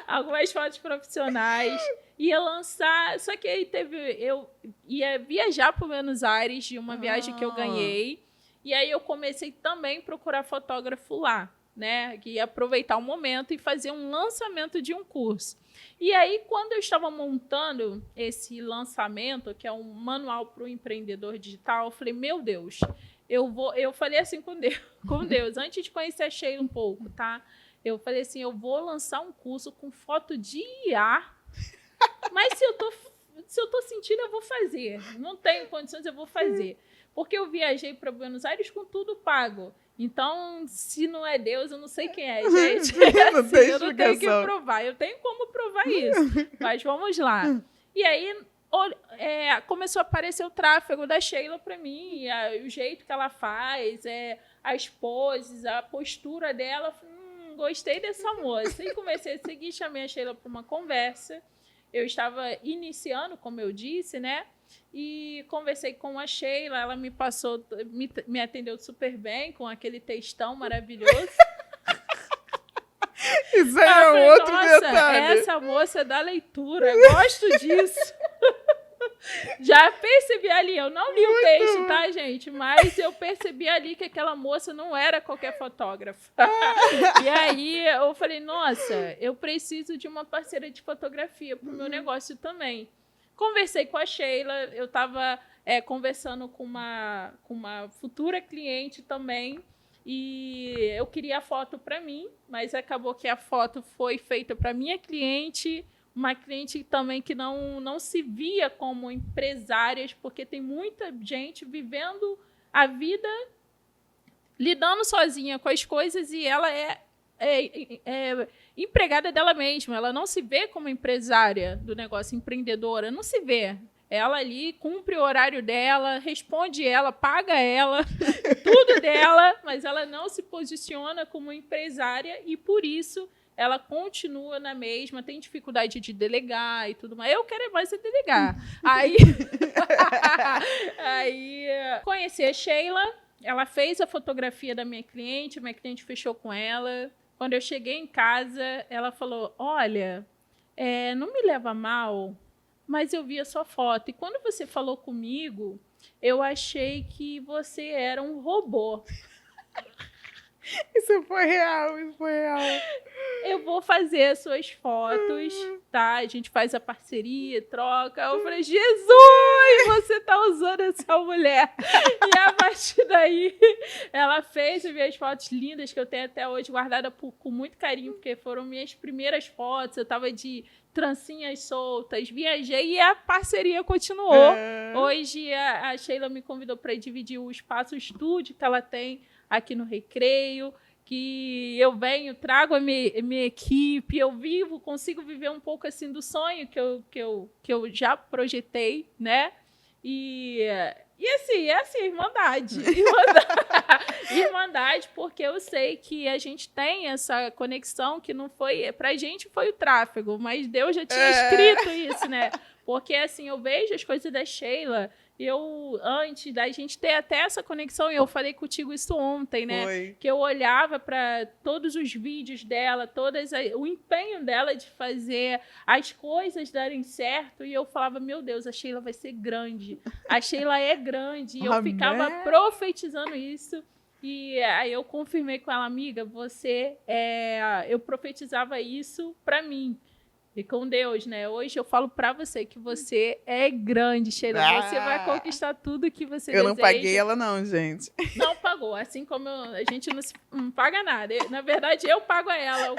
algumas fotos profissionais, ia lançar, só que aí eu ia viajar para Buenos Aires de uma viagem que eu ganhei, e aí eu comecei também a procurar fotógrafo lá, né, que ia aproveitar o momento e fazer um lançamento de um curso. E aí, quando eu estava montando esse lançamento, que é um manual para o empreendedor digital, eu falei, meu Deus, eu falei assim com Deus, antes de conhecer a Sheila um pouco, tá? Eu falei assim, eu vou lançar um curso com foto de IA, mas se eu tô sentindo, eu vou fazer. Não tenho condições, eu vou fazer. Porque eu viajei para Buenos Aires com tudo pago. Então, se não é Deus, eu não sei quem é, gente. Eu não tenho que provar. Eu tenho como provar isso. Mas vamos lá. E aí, começou a aparecer o tráfego da Sheila para mim. O jeito que ela faz, as poses, a postura dela. Gostei dessa moça. E comecei a seguir, chamei a Sheila para uma conversa. eu estava iniciando, como eu disse, né? E conversei com a Sheila, ela me passou, me atendeu super bem com aquele textão maravilhoso. Isso aí é outro detalhe. Essa moça é da leitura, gosto disso. Já percebi ali, eu não li o texto, tá, gente? Mas eu percebi ali que aquela moça não era qualquer fotógrafa. E aí eu falei, nossa, eu preciso de uma parceira de fotografia pro meu negócio também. Conversei com a Sheila, eu estava conversando com uma futura cliente também, e eu queria a foto para mim, mas acabou que a foto foi feita para minha cliente, uma cliente também que não se via como empresárias, porque tem muita gente vivendo a vida, lidando sozinha com as coisas, e ela é empregada dela mesma. Ela não se vê como empresária do negócio, empreendedora, não se vê. Ela ali cumpre o horário dela, responde ela, paga ela, tudo dela, mas ela não se posiciona como empresária e, por isso, ela continua na mesma, tem dificuldade de delegar e tudo mais. Eu quero mais é delegar. Aí conheci a Sheila, ela fez a fotografia da minha cliente fechou com ela. Quando eu cheguei em casa, ela falou, olha, não me leva a mal, mas eu vi a sua foto. E quando você falou comigo, eu achei que você era um robô. Isso foi real, isso foi real. Eu vou fazer as suas fotos, tá? A gente faz a parceria, troca. Eu falei, Jesus, você tá usando essa mulher. E a partir daí, ela fez as minhas fotos lindas, que eu tenho até hoje guardada com muito carinho, porque foram minhas primeiras fotos. Eu tava de trancinhas soltas, viajei e a parceria continuou. Hoje, a Sheila me convidou para dividir o espaço estúdio que ela tem aqui no Recreio, que eu venho, trago a minha equipe, eu consigo viver um pouco assim do sonho que eu já projetei, né? E assim, irmandade. Irmandade, porque eu sei que a gente tem essa conexão que não foi... Pra gente foi o tráfego, mas Deus já tinha escrito isso, né? Porque, assim, eu vejo as coisas da Sheila... antes da gente ter até essa conexão, eu falei contigo isso ontem, né? Foi. Que eu olhava para todos os vídeos dela, o empenho dela de fazer as coisas darem certo, e eu falava, meu Deus, a Sheila vai ser grande. A Sheila é grande. E eu ficava profetizando isso. E aí eu confirmei com ela, amiga, eu profetizava isso para mim. E com Deus, né? Hoje eu falo pra você que você é grande, Sheila. Você vai conquistar tudo que você deseja. Eu não paguei ela não, gente. Não pagou. Assim como a gente não paga nada. Na verdade, eu pago a ela.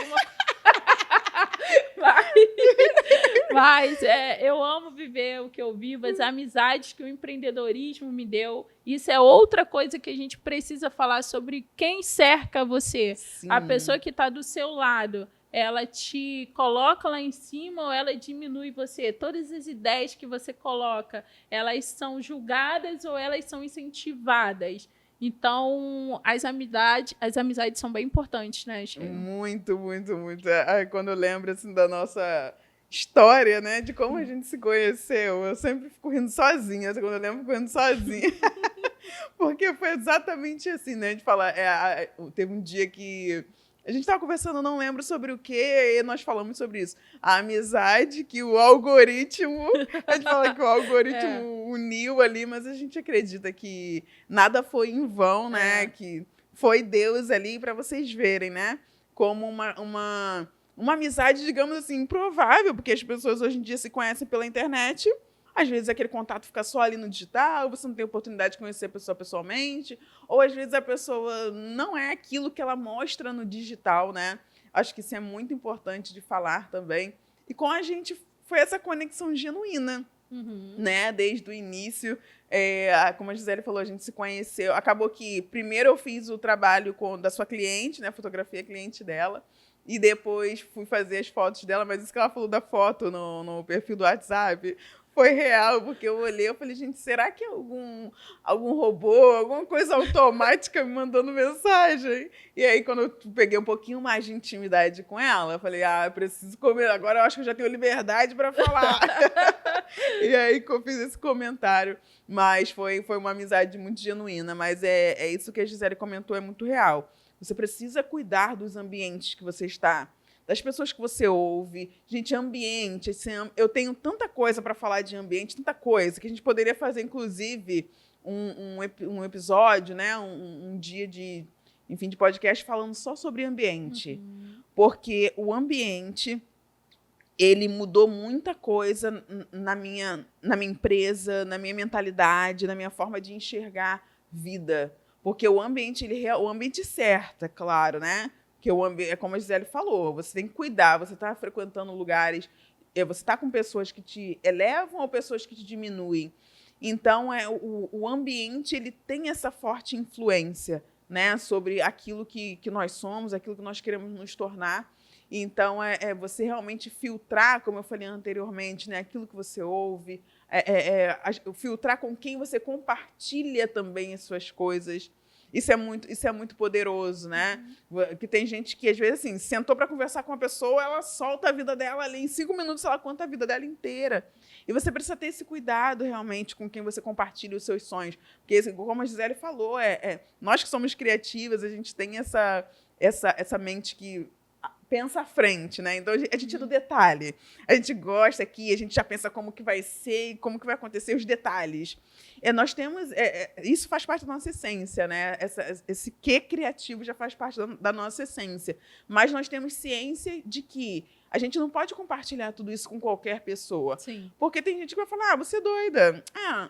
Mas eu amo viver o que eu vivo, as amizades que o empreendedorismo me deu. Isso é outra coisa que a gente precisa falar sobre quem cerca você. Sim. A pessoa que está do seu lado. Ela te coloca lá em cima ou ela diminui você? Todas as ideias que você coloca, elas são julgadas ou elas são incentivadas? Então, as amizades são bem importantes, né, Sheila? Muito, muito, muito. Quando eu lembro assim, da nossa história, né, de como a gente se conheceu, eu sempre fico rindo sozinha. Quando eu lembro, fico rindo sozinha. Porque foi exatamente assim, né, de falar. Teve um dia que a gente estava conversando, não lembro sobre o quê, e nós falamos sobre isso. A amizade que o algoritmo... A gente fala que o algoritmo uniu ali, mas a gente acredita que nada foi em vão, né? Que foi Deus ali para vocês verem, né? Como uma amizade, digamos assim, improvável, porque as pessoas hoje em dia se conhecem pela internet. Às vezes aquele contato fica só ali no digital, você não tem oportunidade de conhecer a pessoa pessoalmente, ou às vezes a pessoa não é aquilo que ela mostra no digital, né? Acho que isso é muito importante de falar também. E com a gente foi essa conexão genuína, né? Desde o início, como a Gisele falou, a gente se conheceu. Acabou que primeiro eu fiz o trabalho da sua cliente, né? Fotografia cliente dela. E depois fui fazer as fotos dela, mas isso que ela falou da foto no perfil do WhatsApp... Foi real, porque eu olhei, eu falei, gente, será que é algum robô, alguma coisa automática me mandando mensagem? E aí, quando eu peguei um pouquinho mais de intimidade com ela, eu falei, eu preciso comer, agora eu acho que eu já tenho liberdade para falar. E aí que eu fiz esse comentário. Mas foi uma amizade muito genuína, mas é isso que a Gisele comentou, é muito real. Você precisa cuidar dos ambientes que você está, das pessoas que você ouve. Gente, ambiente. Eu tenho tanta coisa para falar de ambiente, tanta coisa, que a gente poderia fazer, inclusive, um episódio, né? Um dia de podcast falando só sobre ambiente. Porque o ambiente, ele mudou muita coisa na minha empresa, na minha mentalidade, na minha forma de enxergar vida. Porque o ambiente, o ambiente certo, é claro, né? Que é como a Gisele falou, você tem que cuidar, você está frequentando lugares, você está com pessoas que te elevam ou pessoas que te diminuem. Então, o ambiente, ele tem essa forte influência, né, sobre aquilo que nós somos, aquilo que nós queremos nos tornar. Então, você realmente filtrar, como eu falei anteriormente, né, aquilo que você ouve, filtrar com quem você compartilha também as suas coisas. Isso é muito poderoso, né? Que tem gente que, às vezes, assim, sentou para conversar com uma pessoa, ela solta a vida dela ali, em 5 minutos ela conta a vida dela inteira. E você precisa ter esse cuidado, realmente, com quem você compartilha os seus sonhos. Porque, como a Gisele falou, nós que somos criativas, a gente tem essa mente que pensa à frente, né? Então, a gente é do detalhe. A gente gosta aqui, a gente já pensa como que vai ser, como que vai acontecer, os detalhes. Nós temos... isso faz parte da nossa essência, né? Esse quê criativo já faz parte da nossa essência. Mas nós temos ciência de que a gente não pode compartilhar tudo isso com qualquer pessoa. Sim. Porque tem gente que vai falar, você é doida.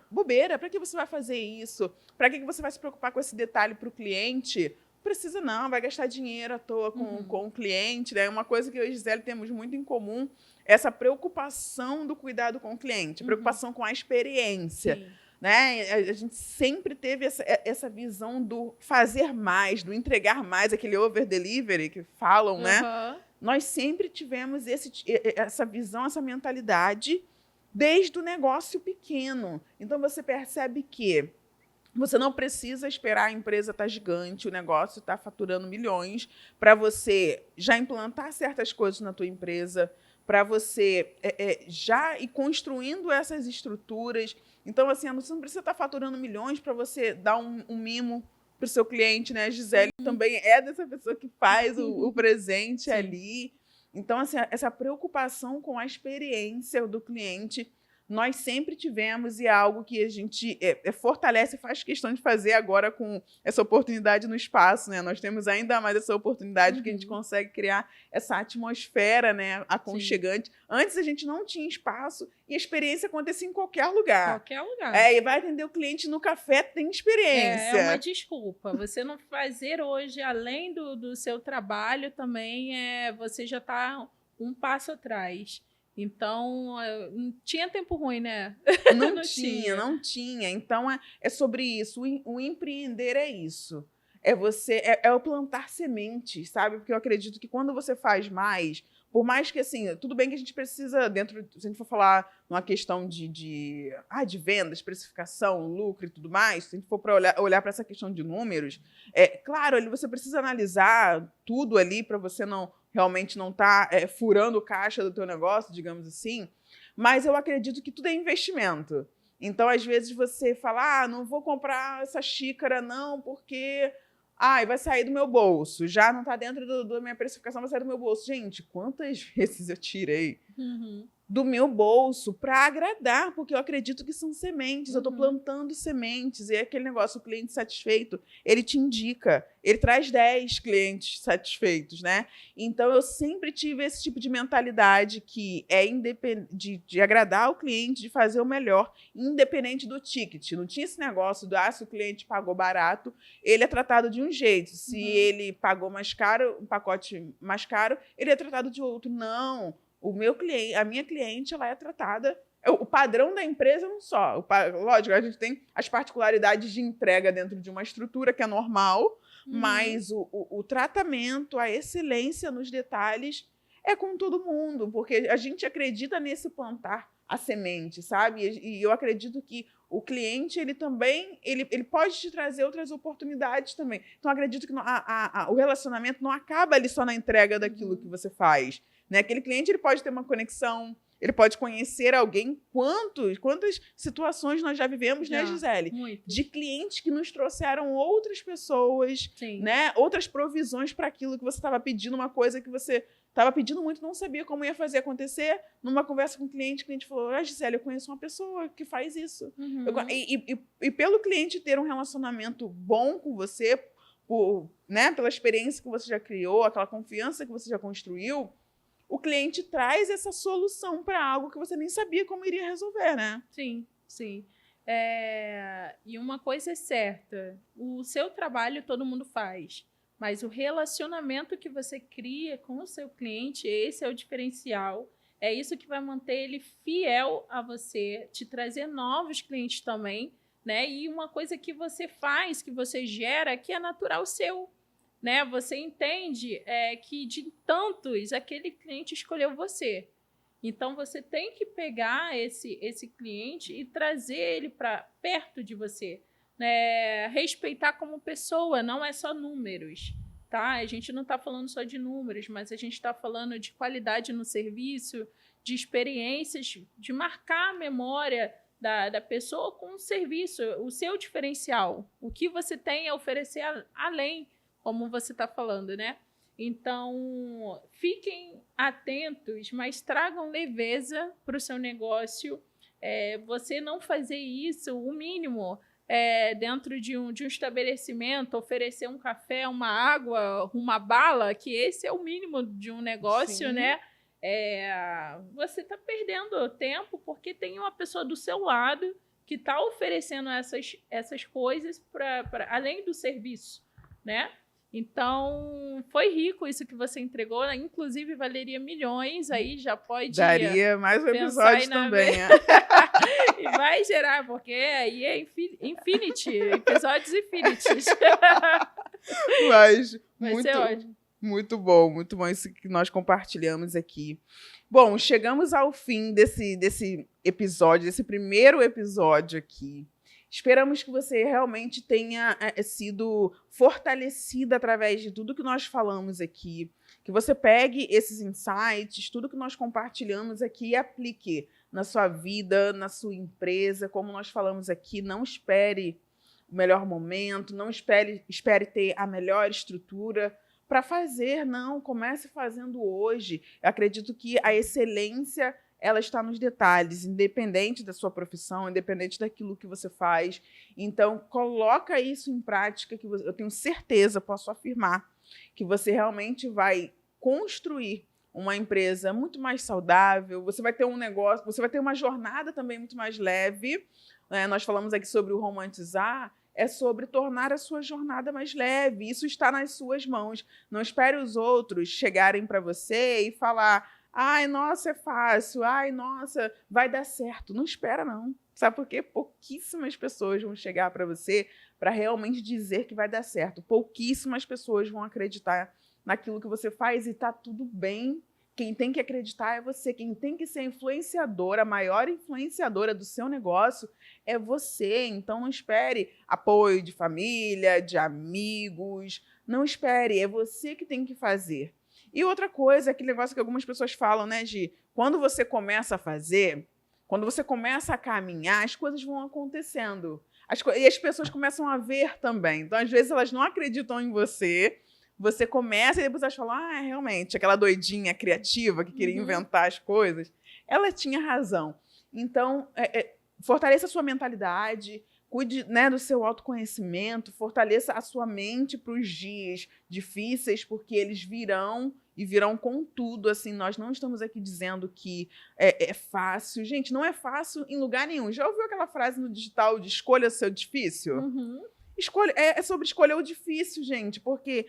Bobeira, para que você vai fazer isso? Para que você vai se preocupar com esse detalhe para o cliente? Precisa não, vai gastar dinheiro à toa com o cliente, né? Uma coisa que eu e a Gisele temos muito em comum, essa preocupação do cuidado com o cliente, preocupação com a experiência. Sim. Né? A gente sempre teve essa visão do fazer mais, do entregar mais, aquele over-delivery que falam, né? Nós sempre tivemos essa visão, essa mentalidade desde o negócio pequeno. Então, você percebe que você não precisa esperar a empresa estar gigante, o negócio estar faturando milhões, para você já implantar certas coisas na tua empresa, para você já ir construindo essas estruturas. Então, assim, você não precisa estar faturando milhões para você dar um mimo para o seu cliente, né? A Gisele também é dessa pessoa que faz o presente ali. Então, assim, essa preocupação com a experiência do cliente, nós sempre tivemos, e é algo que a gente fortalece e faz questão de fazer agora com essa oportunidade no espaço, né? Nós temos ainda mais essa oportunidade porque a gente consegue criar essa atmosfera, né, aconchegante. Sim. Antes a gente não tinha espaço e a experiência acontecia em qualquer lugar. Qualquer lugar. E vai atender o cliente no café, tem experiência. É uma desculpa. Você não fazer hoje, além do seu trabalho, também você já está um passo atrás. Então, não tinha tempo ruim, né? Não tinha. Então, é sobre isso. O empreender é isso. É o plantar sementes, sabe? Porque eu acredito que quando você faz mais, por mais que, assim, tudo bem que a gente precisa, se a gente for falar numa questão de vendas, precificação, lucro e tudo mais, se a gente for para olhar para essa questão de números, claro, ali você precisa analisar tudo ali para você realmente não estar furando o caixa do teu negócio, digamos assim, mas eu acredito que tudo é investimento. Então, às vezes, você fala, não vou comprar essa xícara não, porque vai sair do meu bolso, já não está dentro da minha precificação, vai sair do meu bolso. Gente, quantas vezes eu tirei do meu bolso para agradar, porque eu acredito que são sementes, eu estou plantando sementes, e é aquele negócio, o cliente satisfeito, ele te indica, ele traz 10 clientes satisfeitos, né? Então, eu sempre tive esse tipo de mentalidade que é de agradar o cliente, de fazer o melhor, independente do ticket. Não tinha esse negócio do, se o cliente pagou barato, ele é tratado de um jeito. Se ele pagou mais caro, um pacote mais caro, ele é tratado de outro. Não. A minha cliente, ela é tratada... O padrão da empresa não só. Lógico, a gente tem as particularidades de entrega dentro de uma estrutura que é normal, mas o tratamento, a excelência nos detalhes é com todo mundo, porque a gente acredita nesse plantar a semente, sabe? E eu acredito que o cliente, ele também, ele pode te trazer outras oportunidades também. Então, eu acredito que o relacionamento não acaba ali só na entrega daquilo que você faz, né? Aquele cliente, ele pode ter uma conexão, ele pode conhecer alguém. Quantas situações nós já vivemos, né, Gisele? Muito. De clientes que nos trouxeram outras pessoas, né? Outras provisões para aquilo que você estava pedindo, uma coisa que você estava pedindo muito, não sabia como ia fazer acontecer. Numa conversa com o cliente falou, Gisele, eu conheço uma pessoa que faz isso. E pelo cliente ter um relacionamento bom com você, né, pela experiência que você já criou, aquela confiança que você já construiu, o cliente traz essa solução para algo que você nem sabia como iria resolver, né? Sim, sim. E uma coisa é certa, o seu trabalho todo mundo faz, mas o relacionamento que você cria com o seu cliente, esse é o diferencial. É isso que vai manter ele fiel a você, te trazer novos clientes também, né? E uma coisa que você faz, que você gera, que é natural seu, né? Você entende que de tantos, aquele cliente escolheu você. Então, você tem que pegar esse cliente e trazer ele para perto de você. Respeitar como pessoa, não é só números, tá? A gente não está falando só de números, mas a gente está falando de qualidade no serviço, de experiências, de marcar a memória da pessoa com o serviço, o seu diferencial, o que você tem a oferecer além, como você está falando, né? Então, fiquem atentos, mas tragam leveza para o seu negócio. Você não fazer isso, o mínimo, dentro de um estabelecimento, oferecer um café, uma água, uma bala, que esse é o mínimo de um negócio, né? Você está perdendo tempo porque tem uma pessoa do seu lado que está oferecendo essas coisas além do serviço, né? Então, foi rico isso que você entregou, né? Inclusive valeria milhões, aí já pode... Daria mais um episódio também. E vai gerar, porque aí é infinity, episódios infinities. Mas vai ser ótimo. Muito bom isso que nós compartilhamos aqui. Bom, chegamos ao fim desse episódio, desse primeiro episódio aqui. Esperamos que você realmente tenha sido fortalecida através de tudo que nós falamos aqui, que você pegue esses insights, tudo que nós compartilhamos aqui e aplique na sua vida, na sua empresa. Como nós falamos aqui, não espere o melhor momento, não espere ter a melhor estrutura para fazer, não. Comece fazendo hoje. Eu acredito que a excelência, ela está nos detalhes, independente da sua profissão, independente daquilo que você faz. Então, coloca isso em prática, que eu tenho certeza, posso afirmar, que você realmente vai construir uma empresa muito mais saudável, você vai ter um negócio, você vai ter uma jornada também muito mais leve. Nós falamos aqui sobre o romantizar, é sobre tornar a sua jornada mais leve. Isso está nas suas mãos. Não espere os outros chegarem para você e falar: ai, nossa, é fácil. Ai, nossa, vai dar certo. Não espera, não. Sabe por quê? Pouquíssimas pessoas vão chegar para você para realmente dizer que vai dar certo. Pouquíssimas pessoas vão acreditar naquilo que você faz e está tudo bem. Quem tem que acreditar é você. Quem tem que ser influenciadora, a maior influenciadora do seu negócio é você. Então, não espere apoio de família, de amigos. Não espere, é você que tem que fazer. E outra coisa, aquele negócio que algumas pessoas falam, né, Gi? Quando você começa a fazer, quando você começa a caminhar, as coisas vão acontecendo. E as pessoas começam a ver também. Então, às vezes, elas não acreditam em você. Você começa e depois elas falam: realmente, aquela doidinha criativa que queria inventar as coisas, ela tinha razão. Então, fortaleça a sua mentalidade, cuide, né, do seu autoconhecimento, fortaleça a sua mente para os dias difíceis, porque eles virão e virão com tudo. Assim, nós não estamos aqui dizendo que é fácil. Gente, não é fácil em lugar nenhum. Já ouviu aquela frase no digital de escolha seu difícil? É sobre escolher o difícil, gente, porque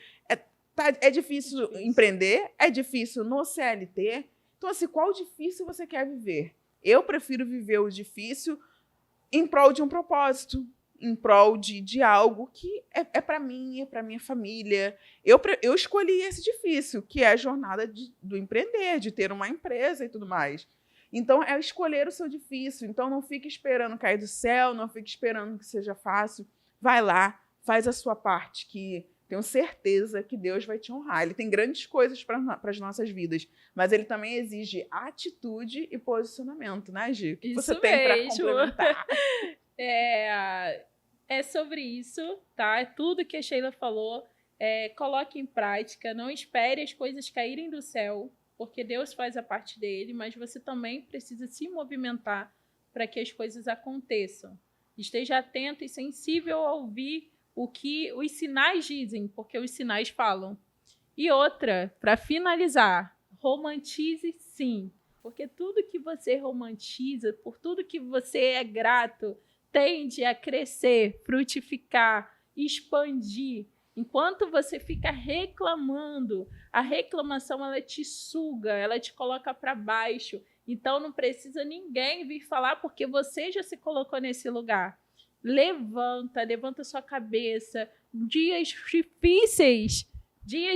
é difícil empreender, é difícil no CLT. Então, assim, qual difícil você quer viver? Eu prefiro viver o difícil em prol de um propósito, em prol de algo que é para mim, é para minha família. Eu escolhi esse difícil, que é a jornada do empreender, de ter uma empresa e tudo mais. Então, é escolher o seu difícil. Então, não fique esperando cair do céu, não fique esperando que seja fácil. Vai lá, faz a sua parte, que tenho certeza que Deus vai te honrar. Ele tem grandes coisas para as nossas vidas, mas ele também exige atitude e posicionamento, né, Gi? O que você tem para complementar? É sobre isso, tá? É tudo que a Sheila falou. Coloque em prática, não espere as coisas caírem do céu, porque Deus faz a parte dele, mas você também precisa se movimentar para que as coisas aconteçam. Esteja atento e sensível a ouvir o que os sinais dizem, porque os sinais falam. E outra, para finalizar, romantize sim, porque tudo que você romantiza, por tudo que você é grato, tende a crescer, frutificar, expandir. Enquanto você fica reclamando, a reclamação ela te suga, ela te coloca para baixo. Então não precisa ninguém vir falar porque você já se colocou nesse lugar. Levanta sua cabeça. Dias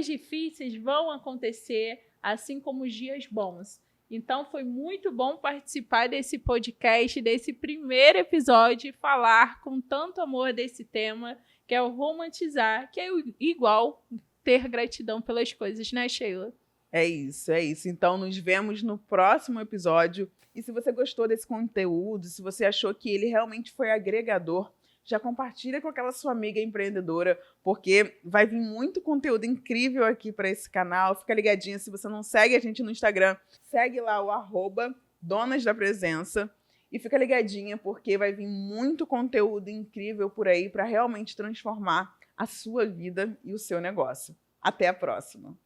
difíceis vão acontecer, assim como os dias bons. Então foi muito bom participar desse podcast, desse primeiro episódio, e falar com tanto amor desse tema, que é o romantizar, que é igual ter gratidão pelas coisas, né, Sheila? É isso. Então, nos vemos no próximo episódio. E se você gostou desse conteúdo, se você achou que ele realmente foi agregador, já compartilha com aquela sua amiga empreendedora, porque vai vir muito conteúdo incrível aqui para esse canal. Fica ligadinha, se você não segue a gente no Instagram, segue lá o @Donas da Presença. E fica ligadinha, porque vai vir muito conteúdo incrível por aí para realmente transformar a sua vida e o seu negócio. Até a próxima!